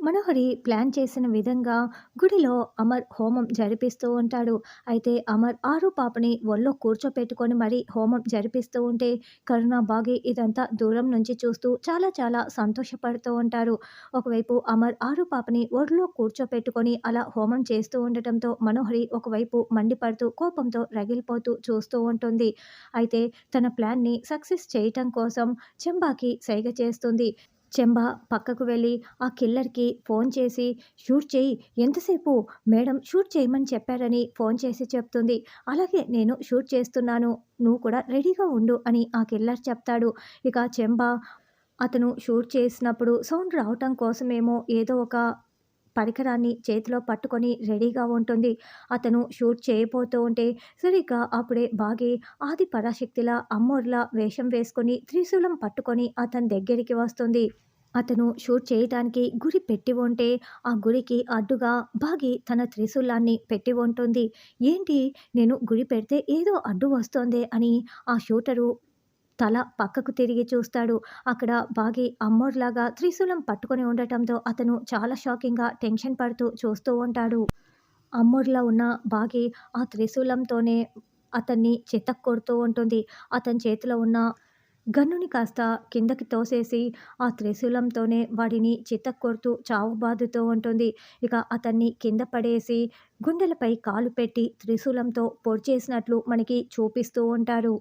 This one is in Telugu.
మనోహరి ప్లాన్ చేసిన విధంగా గుడిలో అమర్ హోమం జరిపిస్తూ ఉంటాడు. అయితే అమర్ ఆరు పాపని ఒళ్ళో కూర్చోపెట్టుకొని మరీ హోమం జరిపిస్తూ ఉంటే కరుణ, బాగి ఇదంతా దూరం నుంచి చూస్తూ చాలా చాలా సంతోషపడుతూ ఉంటారు. ఒకవైపు అమర్ ఆరు పాపని ఒళ్ళో కూర్చోపెట్టుకొని అలా హోమం చేస్తూ ఉండటంతో మనోహరి ఒకవైపు మండిపడుతూ కోపంతో రగిలిపోతూ చూస్తూ ఉంటుంది. అయితే తన ప్లాన్ని సక్సెస్ చేయటం కోసం చెంబాకి సైగ చేస్తుంది. చెంబా పక్కకు వెళ్ళి ఆ కిల్లర్‌కి ఫోన్ చేసి "షూట్ చెయ్యి. ఎంతసేపు? మేడం షూట్ చేయమని చెప్పారని" ఫోన్ చేసి చెప్తుంది. "అలాగే నేను షూట్ చేస్తున్నాను. నువ్వు కూడా రెడీగా ఉండు" అని ఆ కిల్లర్ చెప్తాడు. ఇక చెంబా అతను షూట్ చేసినప్పుడు సౌండ్ రావటం కోసమేమో ఏదో ఒక పరికరాన్ని చేతిలో పట్టుకొని రెడీగా ఉంటుంది. అతను షూట్ చేయబోతూ ఉంటే సరిగ్గా అప్పుడే బాగి ఆది పరాశక్తిలా అమ్మోర్లా వేషం వేసుకొని త్రిశూలం పట్టుకొని అతని దగ్గరికి వస్తుంది. అతను షూట్ చేయటానికి గురి పెట్టి ఉంటే ఆ గురికి అడ్డుగా బాగి తన త్రిశూలాన్ని పెట్టి ఉంటుంది. ఏంటి, నేను గురి పెడితే ఏదో అడ్డు వస్తోందే అని ఆ షూటరు తల పక్కకు తిరిగి చూస్తాడు. అక్కడ బాగి అమ్మోర్లాగా త్రిశూలం పట్టుకొని ఉండటంతో అతను చాలా షాకింగ్‌గా టెన్షన్ పడుతూ చూస్తూ ఉంటాడు. అమ్మోర్లా ఉన్న బాగి ఆ త్రిశూలంతోనే అతన్ని చితక్కొడుతూ ఉంటుంది. అతని చేతిలో ఉన్న గన్నుని కాస్త కిందకి తోసేసి ఆ త్రిశూలంతోనే వాడిని చితక్కొడుతూ చావుబాదుతూ ఉంటుంది. ఇక అతన్ని కింద పడేసి గుండెలపై కాలు పెట్టి త్రిశూలంతో పొడిచేసినట్లు మనకి చూపిస్తూ ఉంటారు.